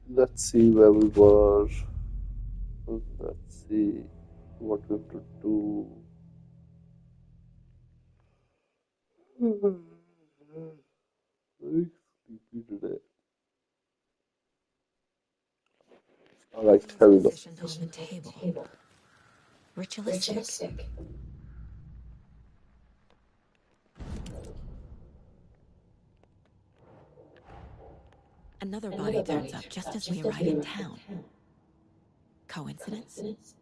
Let's see where we were. Let's see what we have to do. Very sleepy today. Alright, Everything is here we go. positioned on the table. Ritualistic. Another body turns up just as we arrive in town. Coincidence?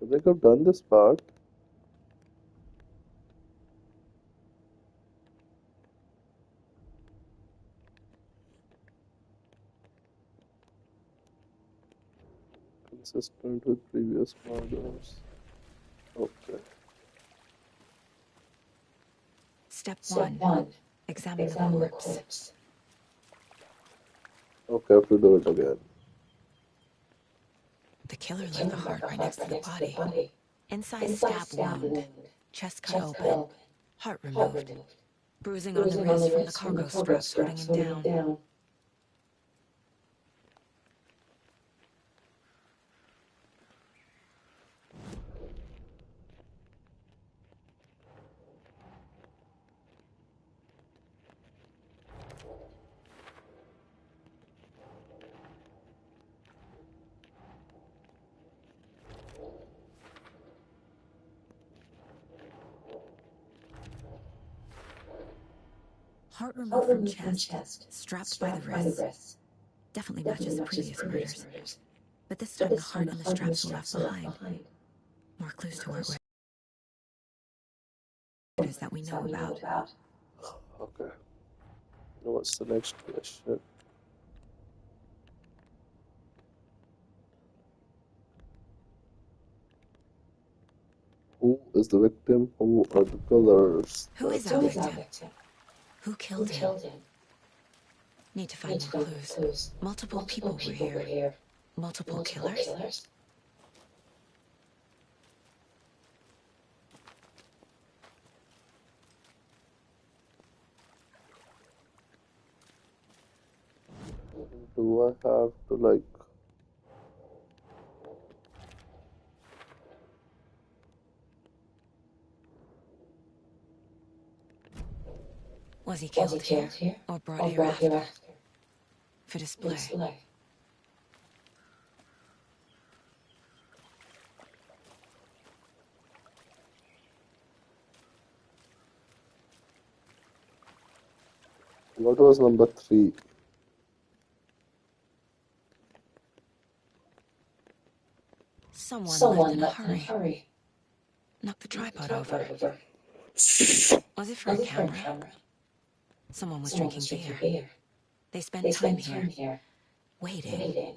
I think I've done this part. Consistent with previous models. Okay. Step 1. Examine the corpse. Okay, I have to do it again. The killer left the heart right next to the body. Incised stab wound. Chest cut open. Heart removed. Bruising on the wrist from the cargo straps holding him down. Heart removed from chest. Strapped by the wrists. Definitely matches the previous murders. But this time the heart and the straps were left behind. More clues to where it is that we know about. Okay. Now what's the next question? Who is the victim? Who are the killers? Who is our victim? Who killed him? Need to find more clues. Multiple people were here. Multiple killers? Do I have to like? Was he killed here or brought here after? For display. What was number 3? Someone left in a hurry. Knocked the tripod over. Was it for a camera? Someone was drinking beer. They spent time here, waiting.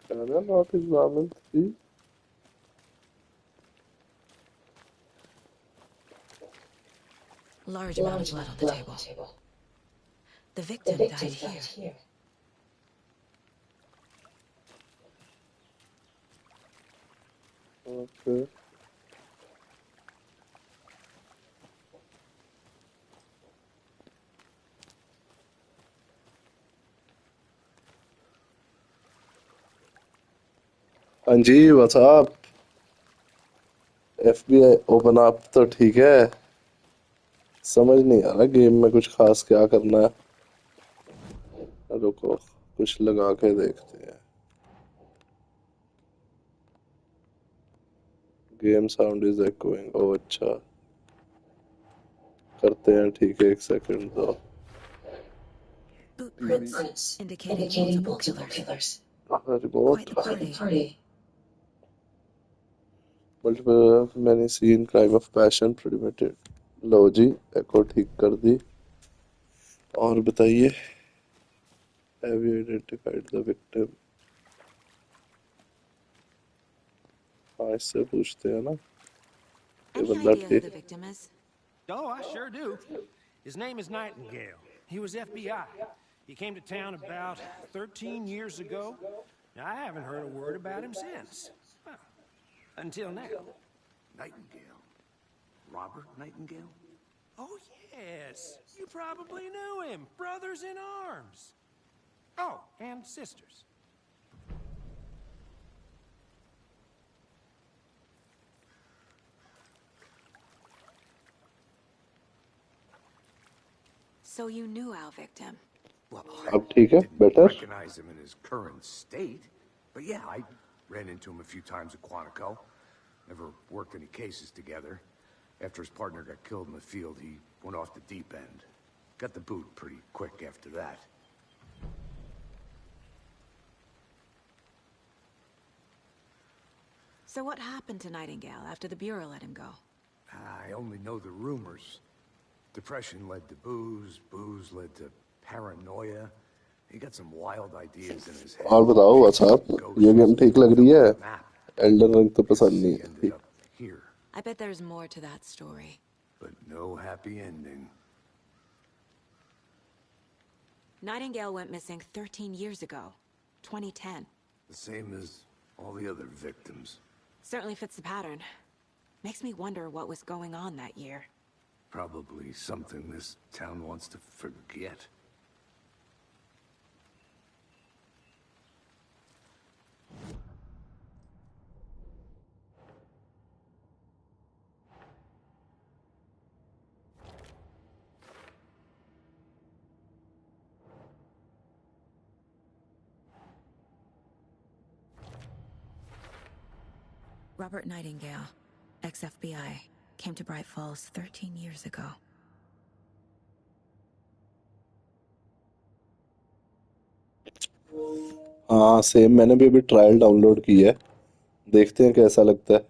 Can I not examine 3? Large amount of blood on the table. The victim died here. Okay. हाँ जी, what's up? FBI open up तो ठीक है. समझ नहीं आ रहा game में कुछ खास क्या करना है. रुको कुछ लगा के देखते हैं. Game sound is echoing. ओ अच्छा करते हैं. ठीक है, 1 सेकंड दो. Boot prints indicating multiple killers. Remote Quite the party. multiple many seen crime of passion premeditated. लो जी, एको ठीक कर दी. और बताइए. Have you identified the victim? हाँ, इससे पूछते हैं ना. ये Any बंदा idea who ठीक. the victim is? Oh, I sure do. His name is Nightingale. He was FBI. He came to town about 13 years ago. Now, I haven't heard a word about him since. Well, until now. Nightingale? Robert Nightingale? Oh, yes. You probably knew him. Brothers in arms. Oh, and sisters. So you knew our victim? Well, अब ठीक है, didn't better. recognize him in his current state. But yeah, I ran into him a few times at Quantico. Never worked any cases together. After his partner got killed in the field, he went off the deep end. Got the boot pretty quick after that. So what happened to Nightingale after the Bureau let him go? I only know the rumors. Depression led to booze, booze led to paranoia. He got some wild ideas in his head. और बताओ WhatsApp, ये game ठीक लग रही है? Elden ring तो पसंद नहीं He ended है. up here, I bet there's more to that story. but no happy ending. Nightingale went missing 13 years ago, 2010. The same as all the other victims. Certainly fits the pattern. Makes me wonder what was going on that year. Probably something this town wants to forget. Robert Nightingale, ex-FBI, came to Bright Falls 13 years ago. हाँ same, मैंने भी अभी trial download की है. देखते हैं कैसा लगता है.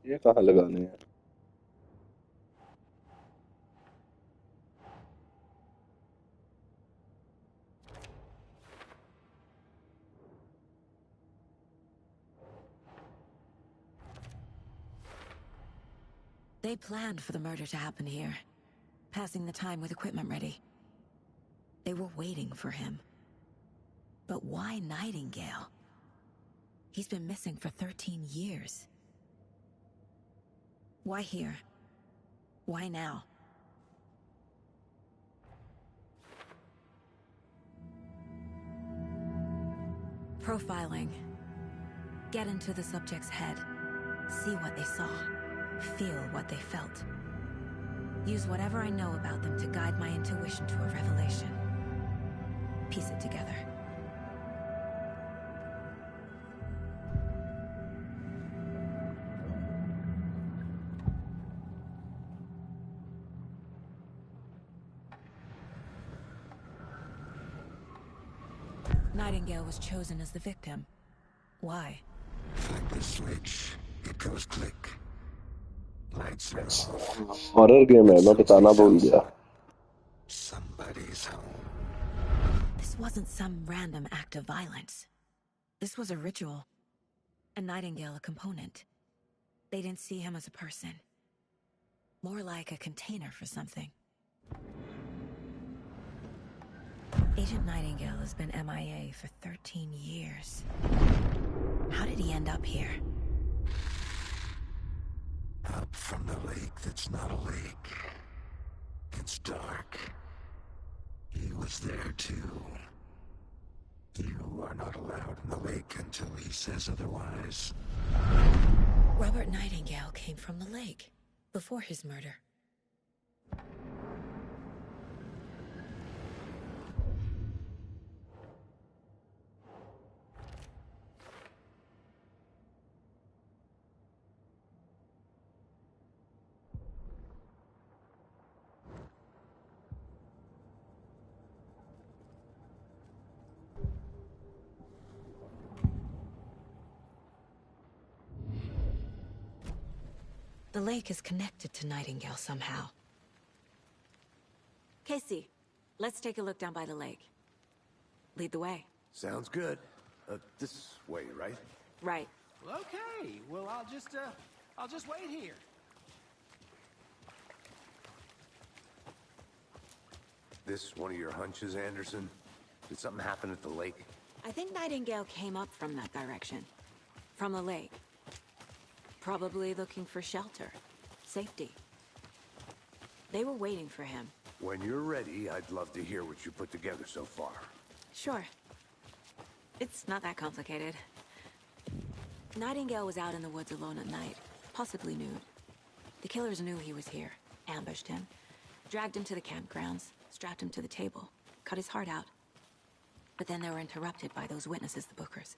ये कहाँ लगाने हैं? They planned for the murder to happen here, passing the time with equipment ready. They were waiting for him. But why Nightingale? He's been missing for 13 years. Why here? Why now? Profiling. Get into the subject's head. See what they saw. Feel what they felt. Use whatever I know about them to guide my intuition to a revelation. Piece it together. Nightingale was chosen as the victim. Why? Flip the switch, it goes click. Lights are off. Horror game है, मैं बताना भूल गया. Somebody's home. This wasn't some random act of violence. This was a ritual. A Nightingale a component. They didn't see him as a person. More like a container for something. Agent Nightingale has been MIA for 13 years. How did he end up here? Up from the lake that's not a lake. It's dark. He was there too. You are not allowed in the lake until he says otherwise. Robert Nightingale came from the lake, before his murder. The lake is connected to Nightingale somehow. Casey, let's take a look down by the lake. Lead the way. Sounds good. This way, right? Right. Well, okay. Well, I'll just wait here. This one of your hunches, Anderson? Did something happen at the lake? I think Nightingale came up from that direction. From the lake. Probably looking for shelter. Safety. They were waiting for him. When you're ready, I'd love to hear what you put together so far. Sure. It's not that complicated. Nightingale was out in the woods alone at night, possibly nude. The killers knew he was here, ambushed him, dragged him to the campgrounds, strapped him to the table, cut his heart out. But then they were interrupted by those witnesses, the Bookers.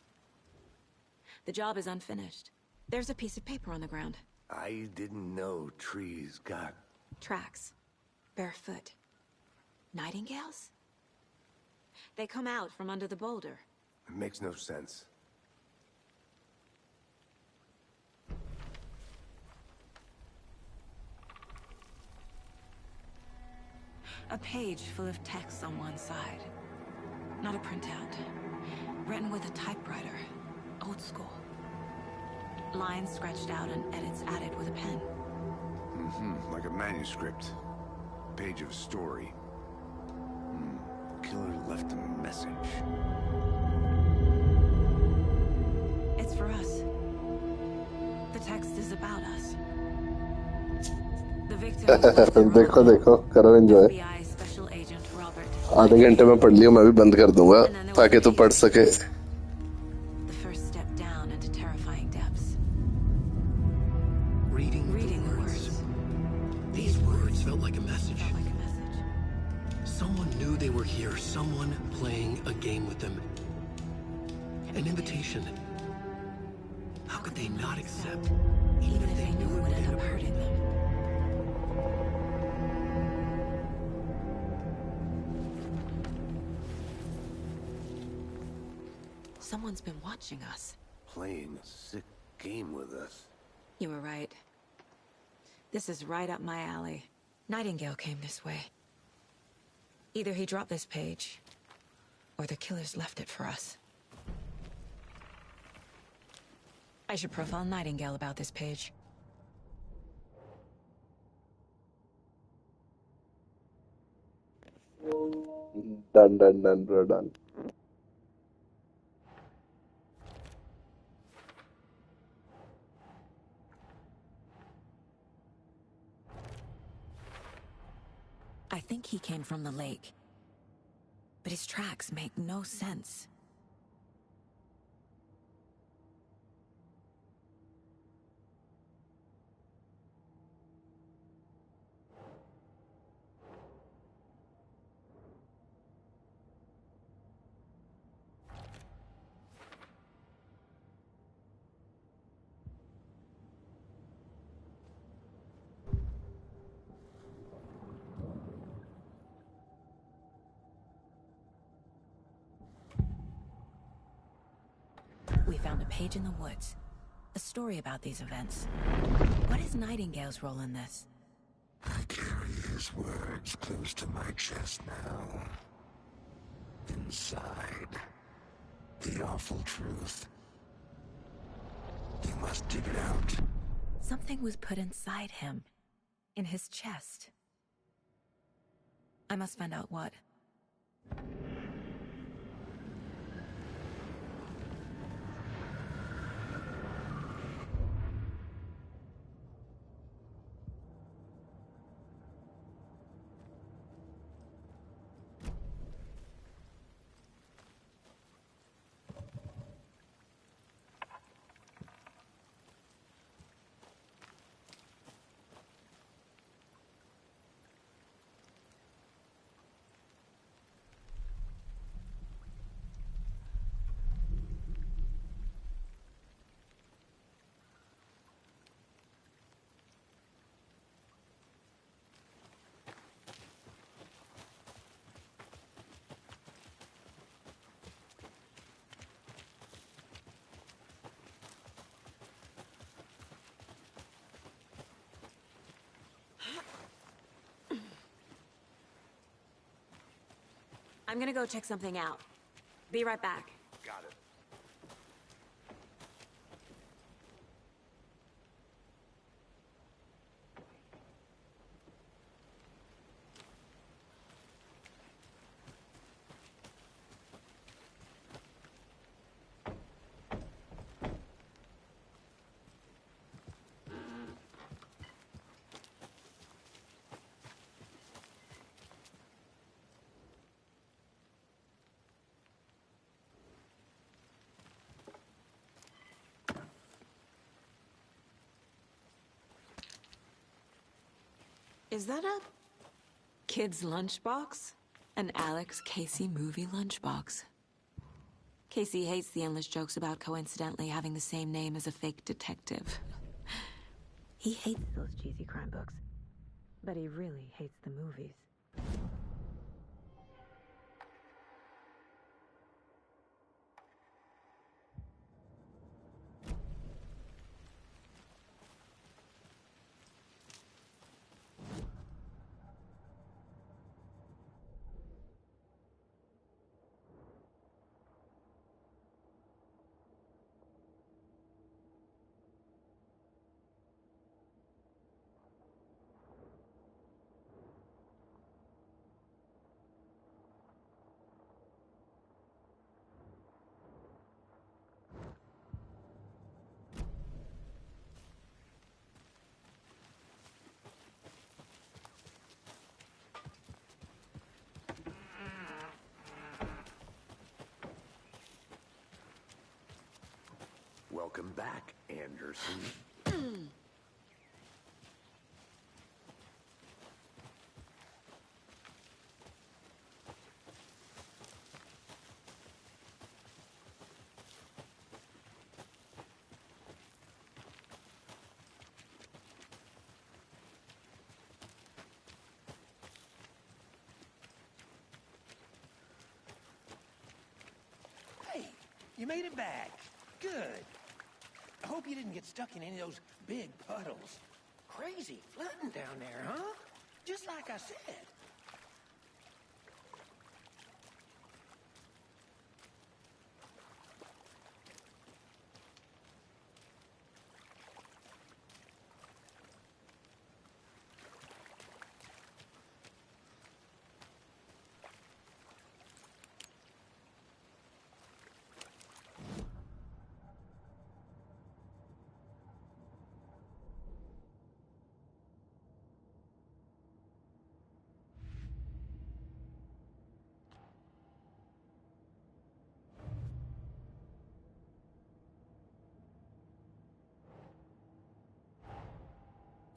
The job is unfinished. There's a piece of paper on the ground. I didn't know trees got... Tracks. Barefoot. Nightingales? They come out from under the boulder. It makes no sense. A page full of text on one side. Not a printout. Written with a typewriter. Old school. Lines scratched out and edits added with a pen. Like a manuscript. Page of a story. Killer left a message. It's for us. The text is about us. The victim देखो देखो करो enjoy FBI Special Agent Robert. आधे घंटे में पढ़ लियो मैं भी बंद कर दूंगा ताकि तू पढ़ सके The first step down into terrifying depths. Reading the words. These words felt like a message. Felt like a message. Someone knew they were here. Someone playing a game with them. An invitation. How could they not accept? Even if they knew it would end up hurting them. Someone's been watching us. Playing a sick game with us. You were right. This is right up my alley. Nightingale came this way. Either he dropped this page, or the killers left it for us. I should profile Nightingale about this page. done bro done I think he came from the lake. But his tracks make no sense. We found a page in the woods. A story about these events. What is Nightingale's role in this? I carry his words close to my chest now. Inside, the awful truth. You must dig it out. Something was put inside him. In his chest. I must find out what. I'm gonna go check something out. Be right back. Got it. Is that a kid's lunchbox? An Alex Casey movie lunchbox. Casey hates the endless jokes about coincidentally having the same name as a fake detective. He hates those cheesy crime books, but he really hates the movies. Welcome back, Anderson. Hey, you made it back. Good. I hope you didn't get stuck in any of those big puddles. Crazy flooding down there, huh? Just like I said.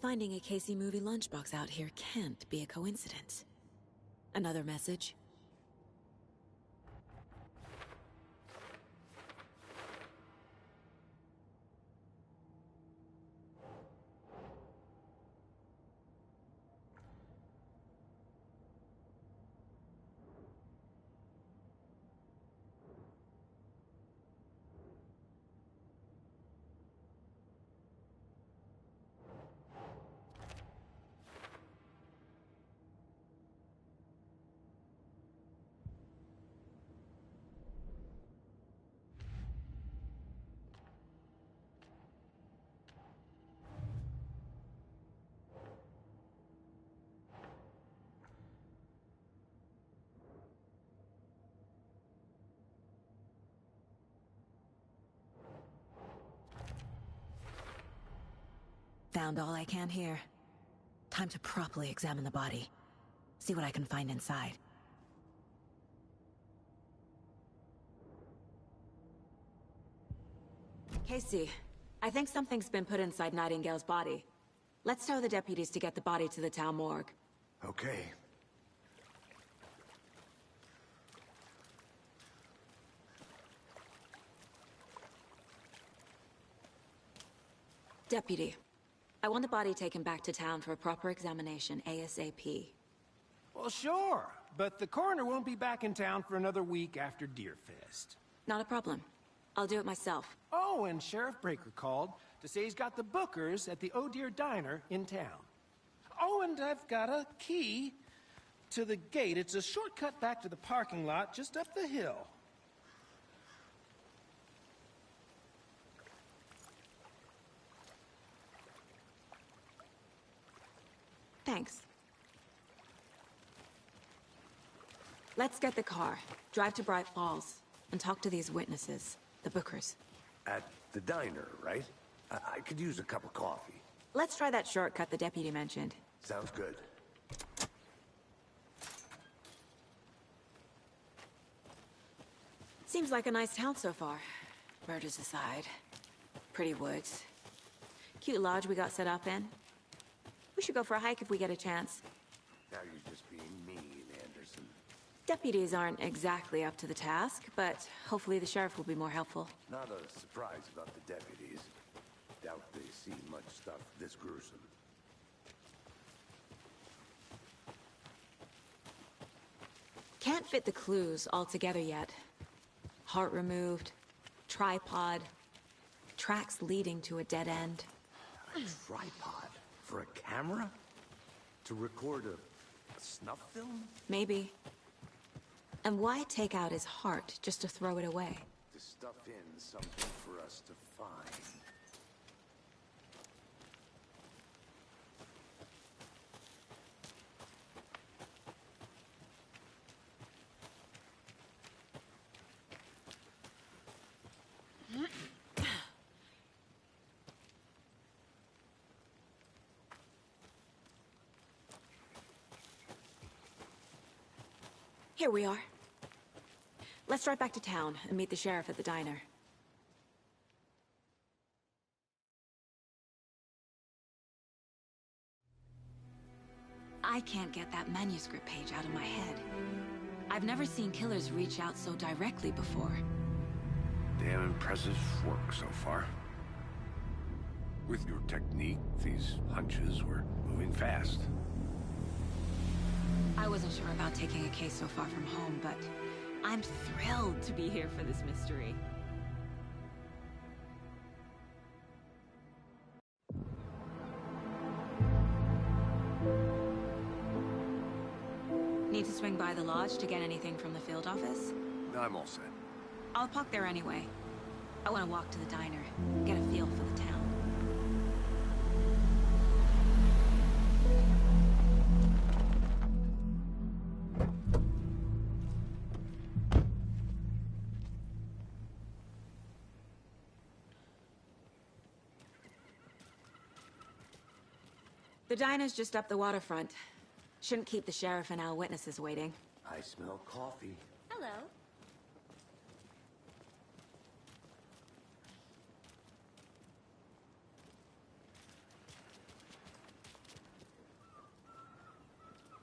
Finding a Casey movie lunchbox out here can't be a coincidence. Another message? Found all I can here. Time to properly examine the body. See what I can find inside. Casey, I think something's been put inside Nightingale's body. Let's tell the deputies to get the body to the town morgue. Okay. Deputy, I want the body taken back to town for a proper examination ASAP. Well, sure, but the coroner won't be back in town for another week after Deerfest. Not a problem. I'll do it myself. Oh, and Sheriff Breaker called to say he's got the Bookers at the Oh Dear Diner in town. Oh, and I've got a key to the gate. It's a shortcut back to the parking lot just up the hill. Thanks. Let's get the car, drive to Bright Falls, and talk to these witnesses, the Bookers. At the diner, right? I could use a cup of coffee. Let's try that shortcut the deputy mentioned. Sounds good. Seems like a nice town so far. Murders aside. Pretty woods. Cute lodge we got set up in. We should go for a hike if we get a chance. Now you're just being mean, Anderson. Deputies aren't exactly up to the task, but hopefully the sheriff will be more helpful. Not a surprise about the deputies. Doubt they see much stuff this gruesome. Can't fit the clues all together yet. Heart removed, tripod, tracks leading to a dead end. A tripod? For a camera? To record a snuff film? Maybe. And why take out his heart just to throw it away? To stuff in something for us to find. Here we are. Let's drive back to town and meet the sheriff at the diner. I can't get that manuscript page out of my head. I've never seen killers reach out so directly before. Damn impressive work so far. With your technique, these hunches were moving fast. I wasn't sure about taking a case so far from home, but I'm thrilled to be here for this mystery. Need to swing by the lodge to get anything from the field office? I'm all set. I'll park there anyway. I want to walk to the diner, get a feel for the town. The diner's just up the waterfront. Shouldn't keep the sheriff and our witnesses waiting. I smell coffee. Hello.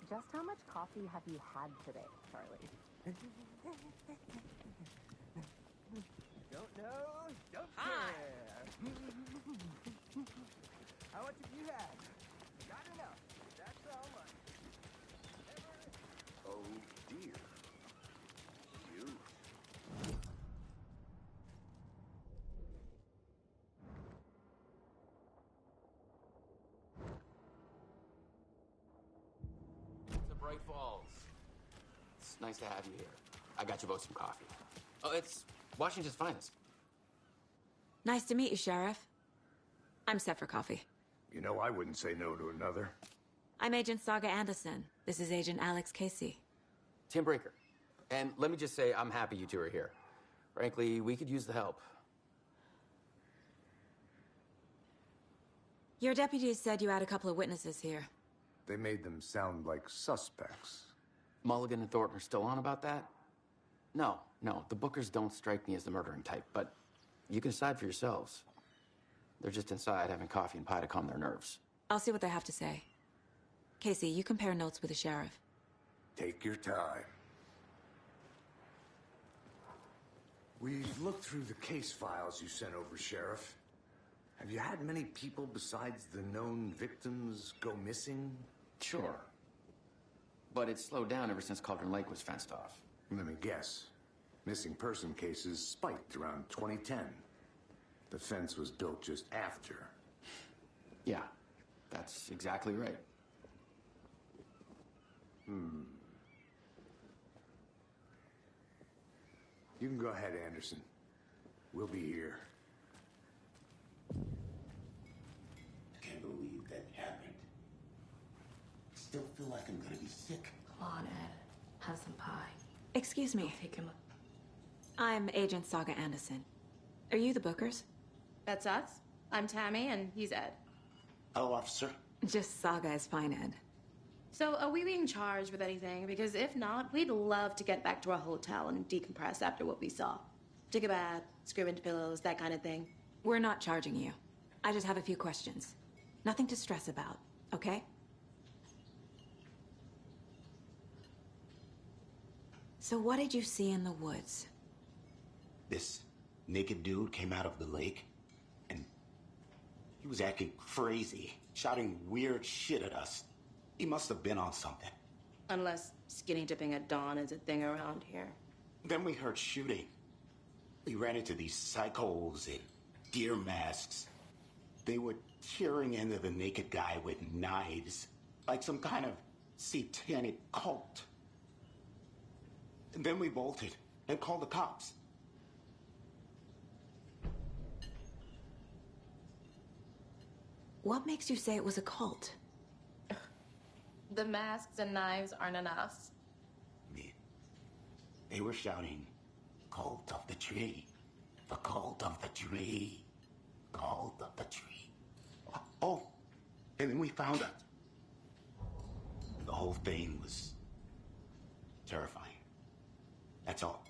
Just how much coffee have you had today, Charlie? Don't know, don't care. How much have you had? Not enough. That's all right. Oh dear. You. To Bright Falls. It's nice to have you here. I got you both some coffee. Oh, it's Washington's finest. Nice to meet you, Sheriff. I'm set for coffee. You know, I wouldn't say no to another. I'm Agent Saga Anderson. This is Agent Alex Casey. Tim Breaker. And let me just say, I'm happy you two are here. Frankly, we could use the help. Your deputies said you had a couple of witnesses here. They made them sound like suspects. Mulligan and Thornton are still on about that? No, the Bookers don't strike me as the murdering type, but you can decide for yourselves. They're just inside having coffee and pie to calm their nerves. I'll see what they have to say. Casey, you compare notes with the sheriff. Take your time. We've looked through the case files you sent over, Sheriff. Have you had many people besides the known victims go missing? Sure. But it's slowed down ever since Cauldron Lake was fenced off. Let me guess. Missing person cases spiked around 2010. The fence was built just after. Yeah, that's exactly right. You can go ahead, Anderson. We'll be here. Can't believe that happened. Still feel like I'm gonna be sick. Come on, Ed. Have some pie. Excuse me. Take him. I'm Agent Saga Anderson. Are you the Bookers? That's us. I'm Tammy, and he's Ed. Hello, officer. Just Saga is fine, Ed. So, are we being charged with anything? Because if not, we'd love to get back to our hotel and decompress after what we saw. Take a bath, scream into pillows, that kind of thing. We're not charging you. I just have a few questions. Nothing to stress about, okay? So what did you see in the woods? This naked dude came out of the lake, and he was acting crazy, shouting weird shit at us. He must have been on something. Unless skinny dipping at dawn is a thing around here. Then we heard shooting. We ran into these psychos in deer masks. They were tearing into the naked guy with knives, like some kind of satanic cult. And then we bolted and called the cops. What makes you say it was a cult? The masks and knives aren't enough. They were shouting, "Cult of the tree, the cult of the tree, cult of the tree." Oh, and then we found it. The whole thing was terrifying. That's all.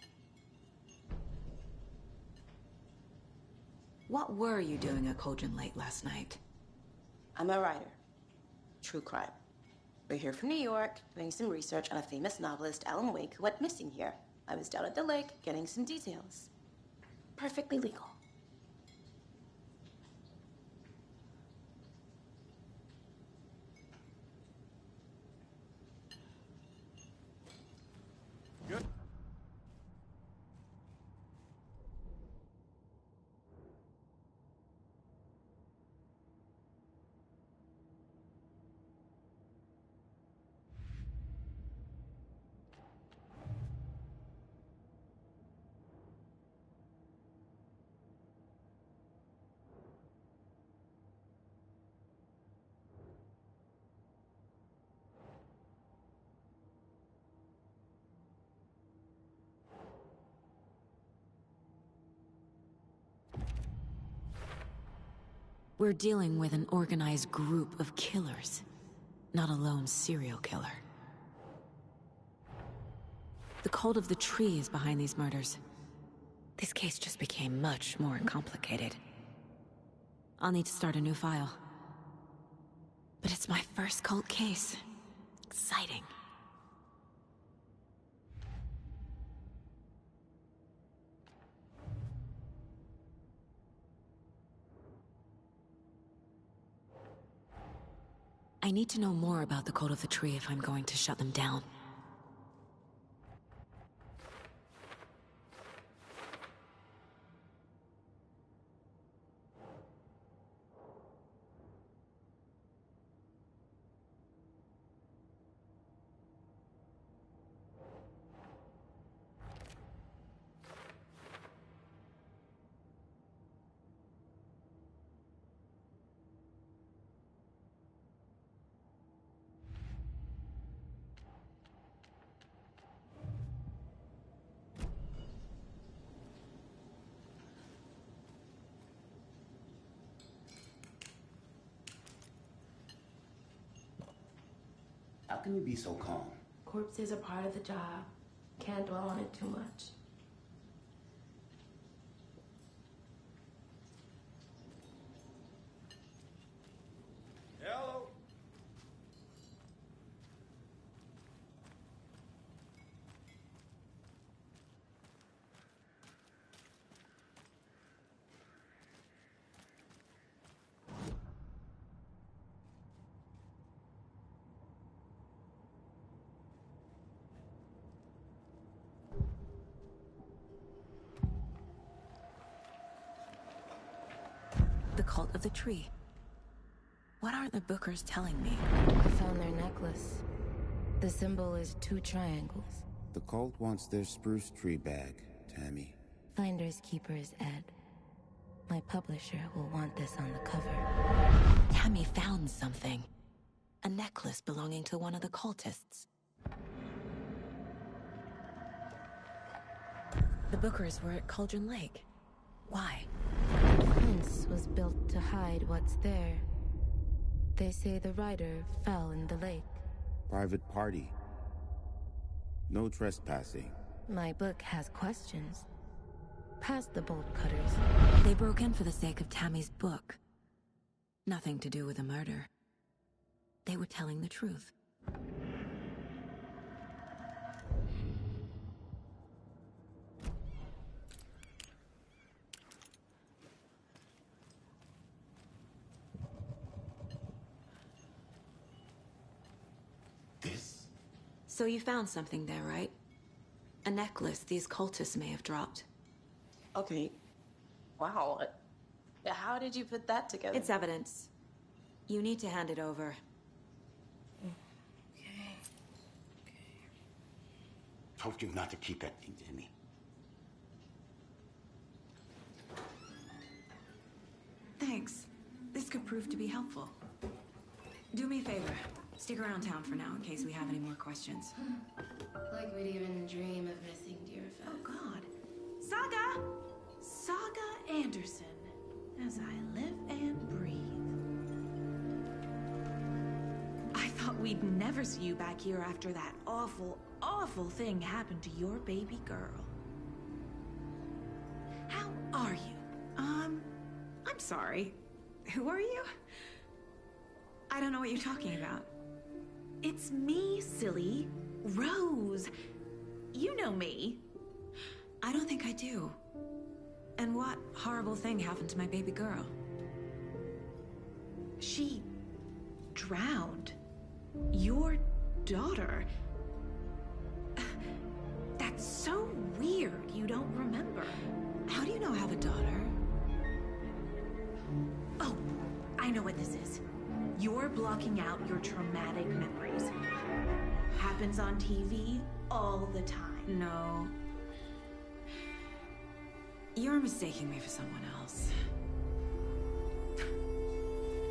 What were you doing at Cauldron Lake last night? I'm a writer. True crime. We're here from New York, doing some research on a famous novelist, Alan Wake, who went missing here. I was down at the lake, getting some details. Perfectly legal. Good. We're dealing with an organized group of killers, not a lone serial killer. The cult of the tree is behind these murders. This case just became much more complicated. I'll need to start a new file. But it's my first cult case. Exciting. I need to know more about the cult of the tree if I'm going to shut them down. How can you be so calm? Corpses are part of the job. Can't dwell on it too much. Hello. The cult of the tree. What aren't the Bookers telling me? I found their necklace. The symbol is 2 triangles. The cult wants their spruce tree bag, Tammy. Finders keepers, Ed. My publisher will want this on the cover. Tammy found something. A necklace belonging to one of the cultists. The Bookers were at Cauldron Lake. Why? The fence was built to hide what's there. They say the rider fell in the lake. Private party. No trespassing. My book has questions. Past the bolt cutters. They broke in for the sake of Tammy's book. Nothing to do with the murder. They were telling the truth. So you found something there, right? A necklace these cultists may have dropped. Okay. Wow. How did you put that together? It's evidence. You need to hand it over. Okay. Told you not to keep that thing to me. Thanks. This could prove to be helpful. Do me a favor. Stick around town for now in case we have any more questions. Like we'd even dream of missing Deerfest. Oh, God. Saga! Saga Anderson. As I live and breathe. I thought we'd never see you back here after that awful, awful thing happened to your baby girl. How are you? I'm sorry. Who are you? I don't know what you're talking about. It's me, silly. Rose. You know me. I don't think I do. And what horrible thing happened to my baby girl? She drowned. Your daughter. That's so weird you don't remember. How do you know I have a daughter? Oh, I know what this is. You're blocking out your traumatic memories. Happens on TV all the time. No. You're mistaking me for someone else.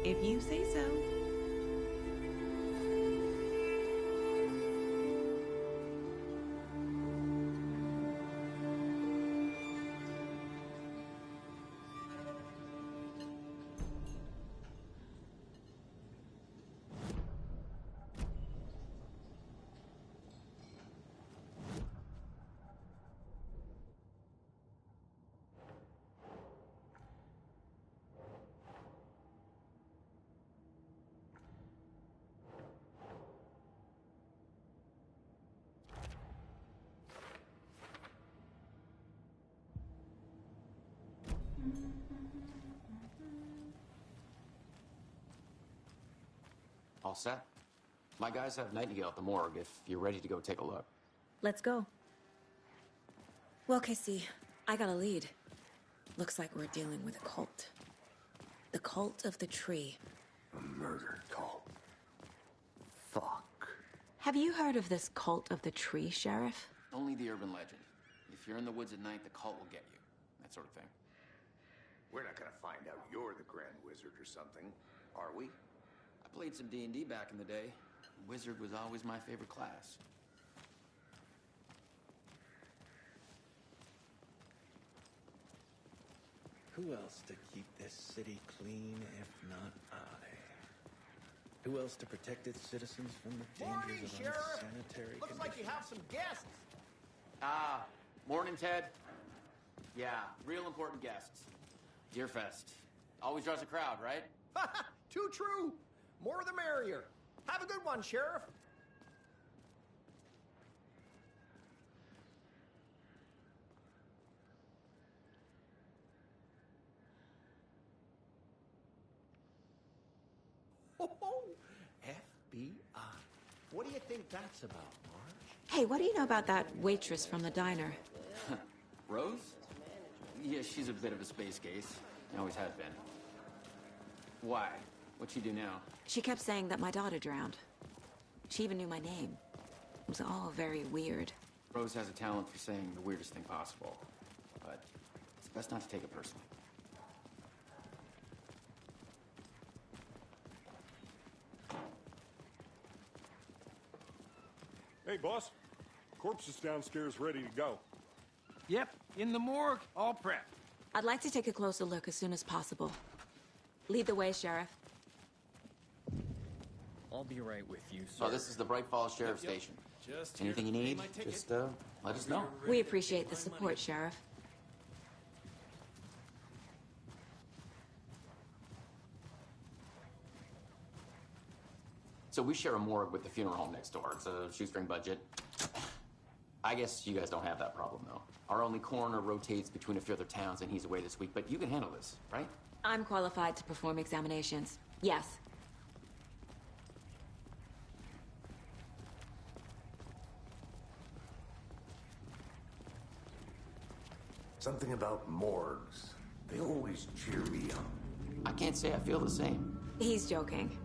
If you say so. All set? My guys have Nightingale at the morgue if you're ready to go take a look. Let's go. Well, Casey, I got a lead. Looks like we're dealing with a cult. The cult of the tree. A murder cult. Fuck. Have you heard of this cult of the tree, Sheriff? Only the urban legend. If you're in the woods at night, the cult will get you. That sort of thing. We're not gonna find out you're the Grand Wizard or something, are we? I played some D&D back in the day. Wizard was always my favorite class. Who else to keep this city clean if not I? Who else to protect its citizens from the Morning, dangers of Sheriff. unsanitary Looks like you have some guests. Ah, morning, Ted. Yeah, real important guests. Deerfest. Always draws a crowd, right? Too true. More the merrier. Have a good one, Sheriff. Oh, FBI. What do you think that's about, Marge? Hey, what do you know about that waitress from the diner? Rose? Yeah, she's a bit of a space case. Always has been. Why? What'd she do now? She kept saying that my daughter drowned. She even knew my name. It was all very weird. Rose has a talent for saying the weirdest thing possible. But it's best not to take it personally. Hey, boss. Corpse is downstairs ready to go. Yep, in the morgue, all prepped. I'd like to take a closer look as soon as possible. Lead the way, Sheriff. I'll be right with you, sir. Oh, this is the Bright Falls Sheriff Station. Anything you need, just let us know. We appreciate the support, Sheriff. So we share a morgue with the funeral home next door. It's a shoestring budget. I guess you guys don't have that problem, though. Our only coroner rotates between a few other towns, and he's away this week. But you can handle this, right? I'm qualified to perform examinations. Yes. Something about morgues. They always cheer me up. I can't say I feel the same. He's joking.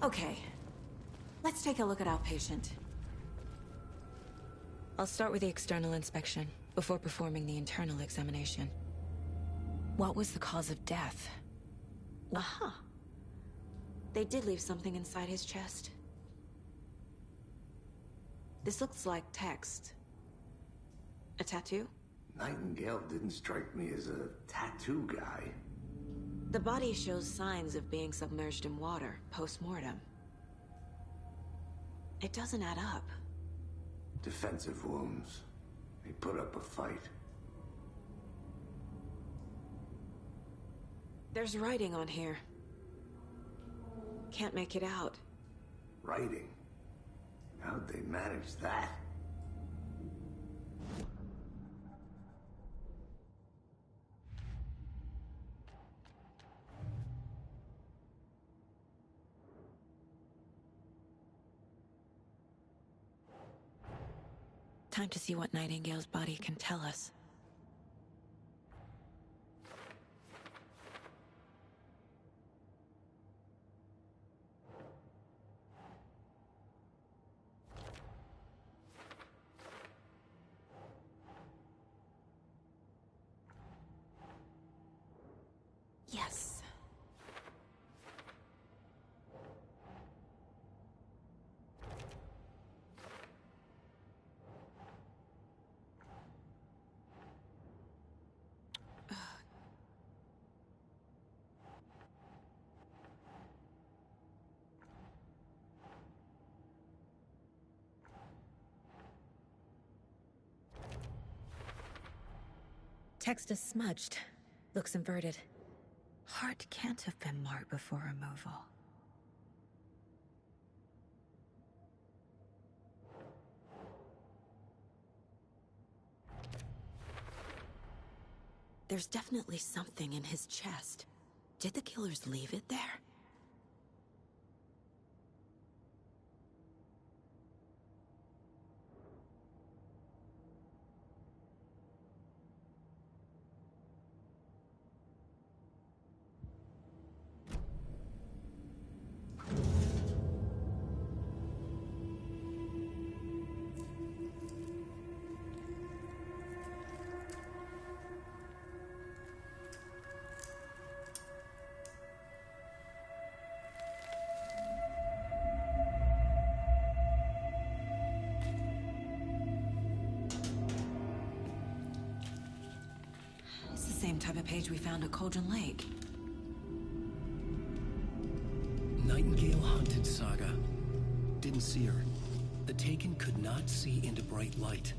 Okay. Let's take a look at our patient. I'll start with the external inspection before performing the internal examination. What was the cause of death? Aha. They did leave something inside his chest. This looks like text. A tattoo? Nightingale didn't strike me as a tattoo guy. The body shows signs of being submerged in water post-mortem. It doesn't add up. Defensive wounds. He put up a fight. There's writing on here. Can't make it out. Writing? How'd they manage that? Time to see what Nightingale's body can tell us. Yes. Text is smudged. Looks inverted. Heart can't have been marked before removal. There's definitely something in his chest. Did the killers leave it there? Same type of page we found at Cauldron Lake. Nightingale hunted Saga. Didn't see her. The Taken could not see into bright light.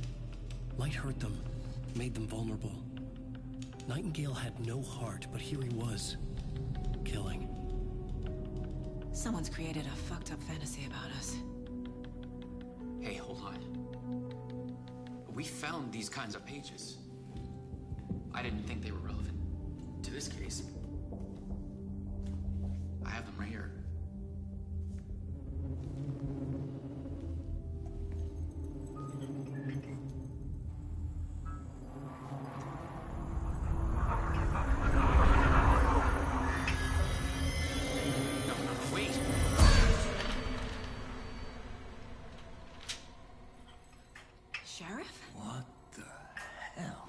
Light hurt them, made them vulnerable. Nightingale had no heart, but here he was, killing. Someone's created a fucked up fantasy about us. Hey, hold on. We found these kinds of pages. I didn't think they were relevant to this case. I have them right here. No, wait. Sheriff? What the hell?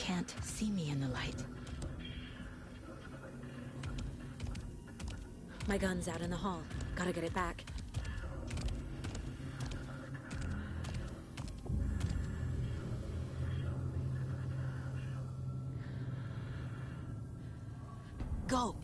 can't see me in the light. My gun's out in the hall. Gotta get it back. Go!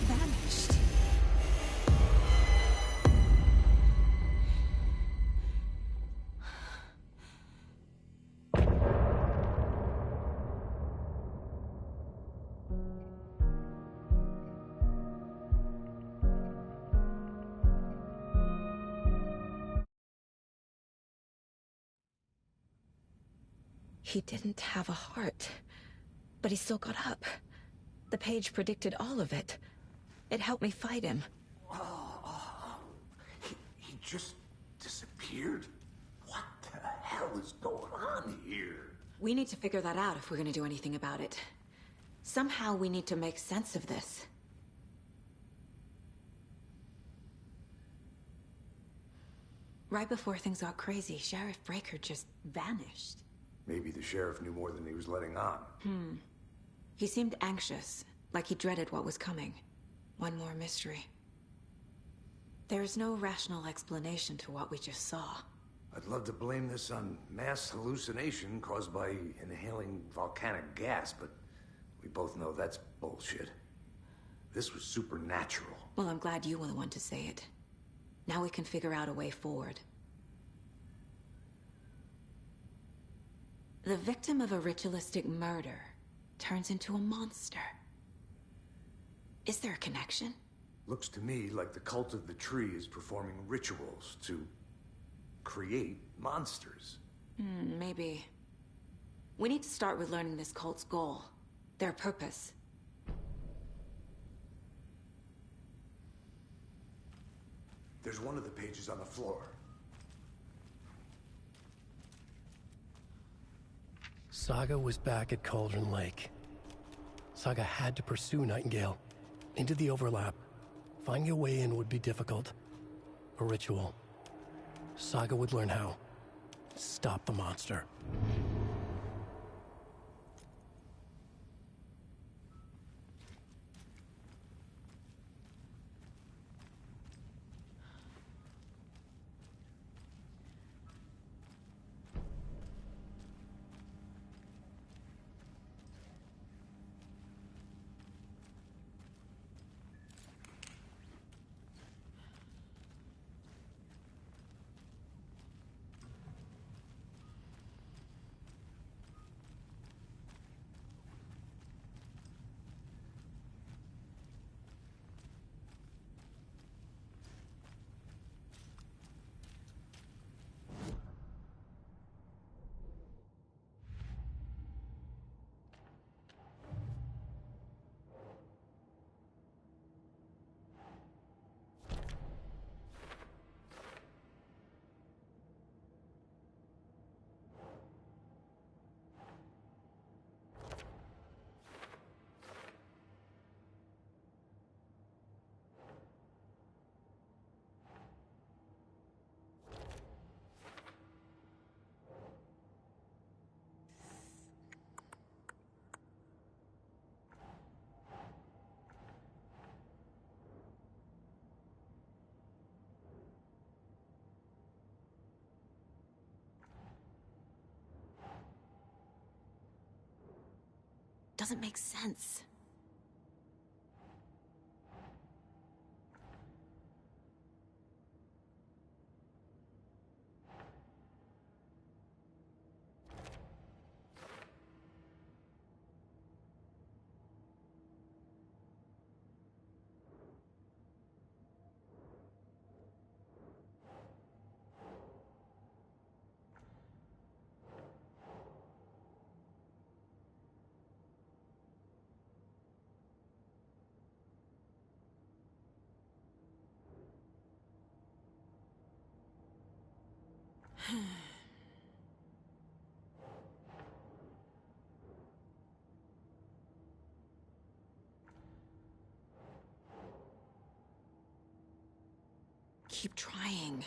Vanished. He didn't have a heart, but he still got up. The page predicted all of it. It helped me fight him. He just disappeared? What the hell is going on here? We need to figure that out if we're gonna do anything about it. Somehow we need to make sense of this. Right before things got crazy, Sheriff Breaker just vanished. Maybe the sheriff knew more than he was letting on. He seemed anxious, like he dreaded what was coming. One more mystery. There's no rational explanation to what we just saw. I'd love to blame this on mass hallucination caused by inhaling volcanic gas, but we both know that's bullshit. This was supernatural. Well, I'm glad you were the one to say it. Now we can figure out a way forward. The victim of a ritualistic murder turns into a monster. Is there a connection? Looks to me like the cult of the tree is performing rituals to create monsters. Maybe. We need to start with learning this cult's goal. Their purpose. There's one of the pages on the floor. Saga was back at Cauldron Lake. Saga had to pursue Nightingale. Into the overlap. Finding a way in would be difficult. A ritual. Saga would learn how. Stop the monster. Doesn't make sense. Keep trying.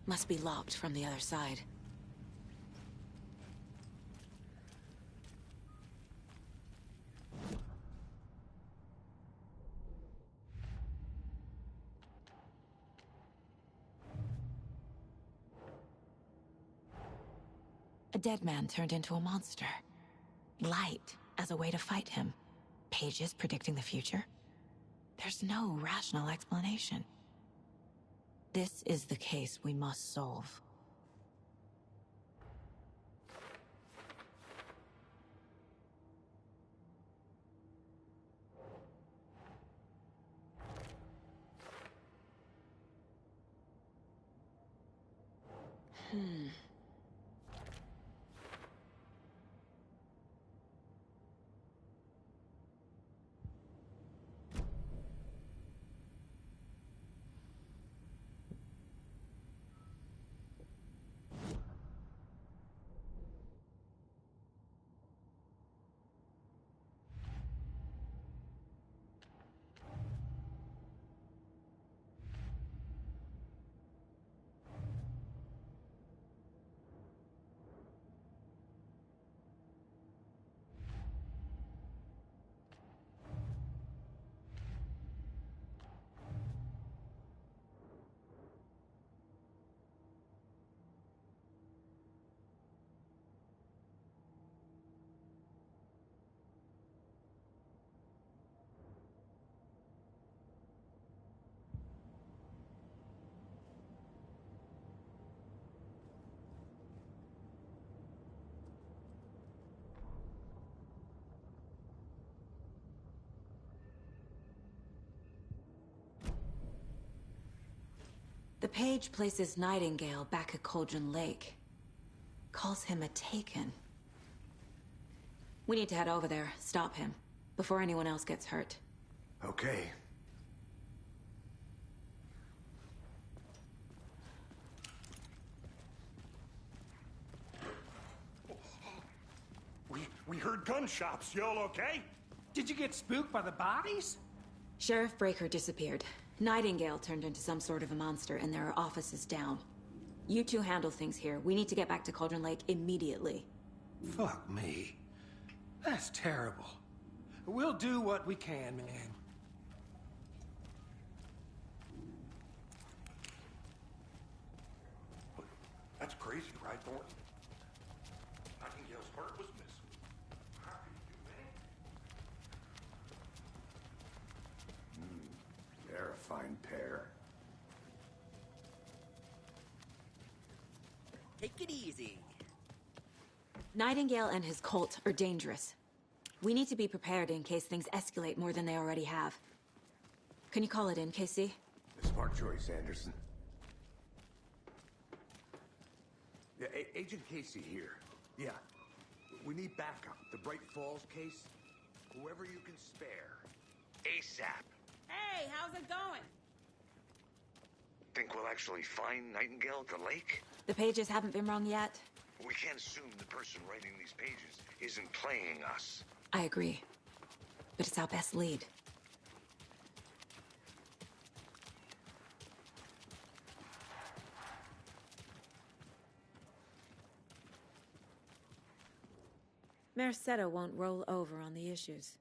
Must be locked from the other side. A dead man turned into a monster. Light as a way to fight him. Pages predicting the future? There's no rational explanation. This is the case we must solve. The page places Nightingale back at Cauldron Lake. Calls him a Taken. We need to head over there, stop him, before anyone else gets hurt. Okay. We heard gunshots. Y'all okay? Did you get spooked by the bodies? Sheriff Breaker disappeared. Nightingale turned into some sort of a monster, and there are offices down. You two handle things here. We need to get back to Cauldron Lake immediately. Fuck me. That's terrible. We'll do what we can, man. That's crazy, right, Thornton? Nightingale's heart was missing. How could you do that? They're a fine pair. Take it easy. Nightingale and his cult are dangerous. We need to be prepared in case things escalate more than they already have. Can you call it in, KC? Smart choice, Anderson. Yeah, Agent Casey here. Yeah. We need backup. The Bright Falls case, whoever you can spare. ASAP. Hey, how's it going? Think we'll actually find Nightingale at the lake? The pages haven't been wrong yet. We can't assume the person writing these pages isn't playing us. I agree. But it's our best lead. Mercado won't roll over on the issues.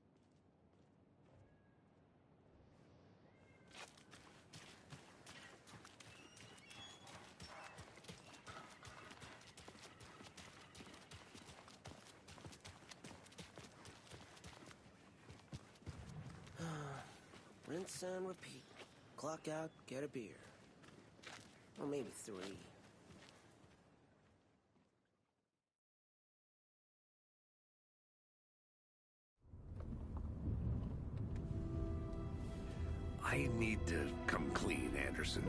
Rinse and repeat. Clock out, get a beer. Or maybe 3. I need to come clean, Anderson.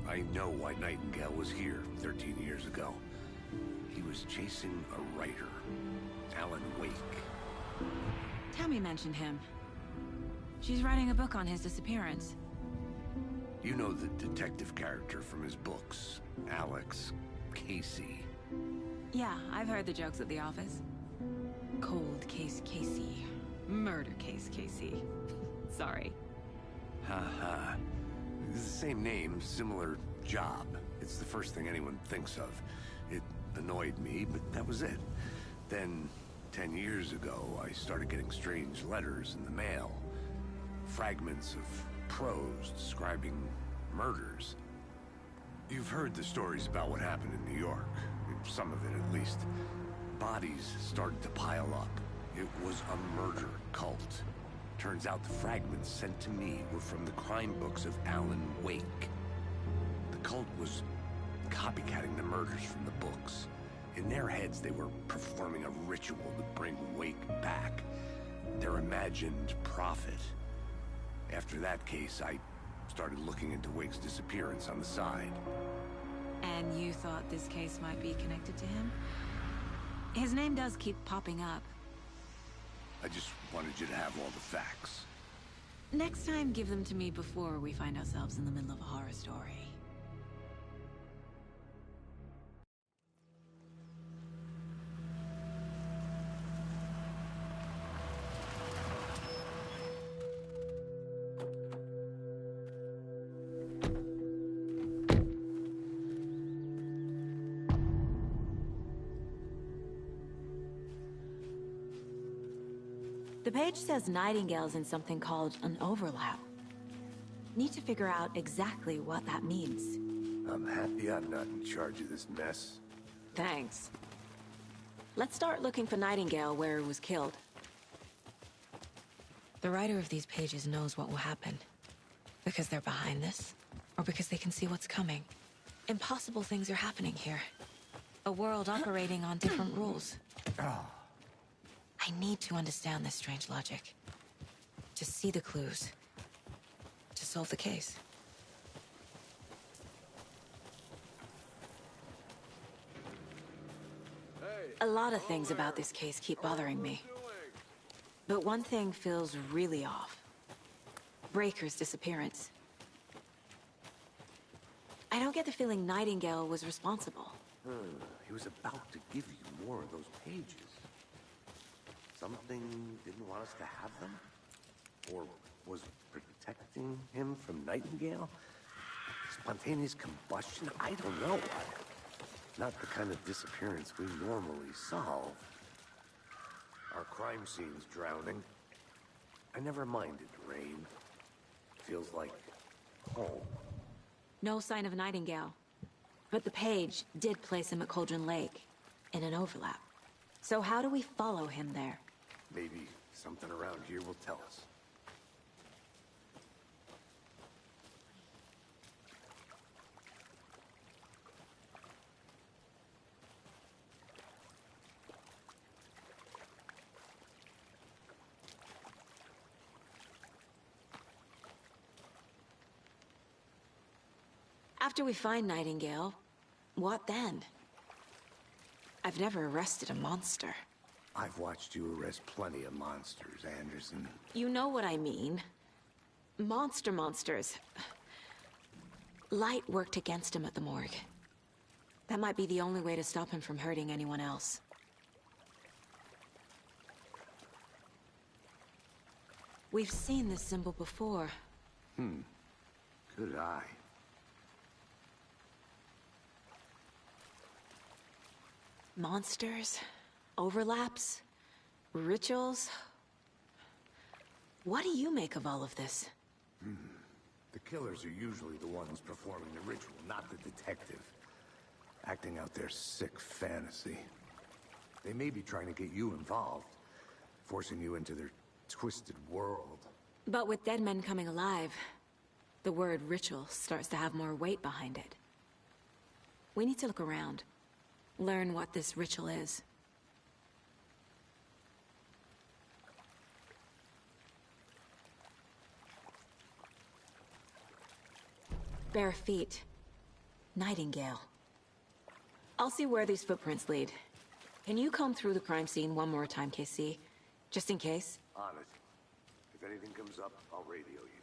I know why Nightingale was here 13 years ago. He was chasing a writer, Alan Wake. Tammy mentioned him. She's writing a book on his disappearance. You know the detective character from his books, Alex, Casey. Yeah, I've heard the jokes at the office. Cold case Casey. Murder case Casey. Sorry. Ha. It's the same name, similar job. It's the first thing anyone thinks of. It annoyed me, but that was it. Then, 10 years ago, I started getting strange letters in the mail. Fragments of prose describing murders. You've heard the stories about what happened in New York. Some of it, at least. Bodies started to pile up. It was a murder cult. Turns out the fragments sent to me were from the crime books of Alan Wake. The cult was copycatting the murders from the books. In their heads, they were performing a ritual to bring Wake back. Their imagined prophet. After that case, I started looking into Wake's disappearance on the side. And you thought this case might be connected to him? His name does keep popping up. I just wanted you to have all the facts. Next time, give them to me before we find ourselves in the middle of a horror story. The page says Nightingale's in something called an overlap. Need to figure out exactly what that means. I'm happy I'm not in charge of this mess. Thanks. Let's start looking for Nightingale where he was killed. The writer of these pages knows what will happen. Because they're behind this, or because they can see what's coming. Impossible things are happening here. A world operating on different rules. I need to understand this strange logic. To see the clues. To solve the case. A lot of things about this case keep bothering me. But one thing feels really off. Breaker's disappearance. I don't get the feeling Nightingale was responsible. He was about to give you more of those pages. Something didn't want us to have them? Or was protecting him from Nightingale? Spontaneous combustion? I don't know. Not the kind of disappearance we normally solve. Our crime scene's drowning. I never minded rain. Feels like home. No sign of Nightingale. But the page did place him at Cauldron Lake, in an overlap. So how do we follow him there? Maybe something around here will tell us. After we find Nightingale, what then? I've never arrested a monster. I've watched you arrest plenty of monsters, Anderson. You know what I mean. monsters. Light worked against him at the morgue. That might be the only way to stop him from hurting anyone else. We've seen this symbol before. Good eye. Monsters, overlaps, rituals. What do you make of all of this? The killers are usually the ones performing the ritual, not the detective. Acting out their sick fantasy. They may be trying to get you involved, forcing you into their twisted world. But with dead men coming alive, the word ritual starts to have more weight behind it. We need to look around, learn what this ritual is. Bare feet. Nightingale. I'll see where these footprints lead. Can you comb through the crime scene one more time, KC? Just in case? On it. If anything comes up, I'll radio you.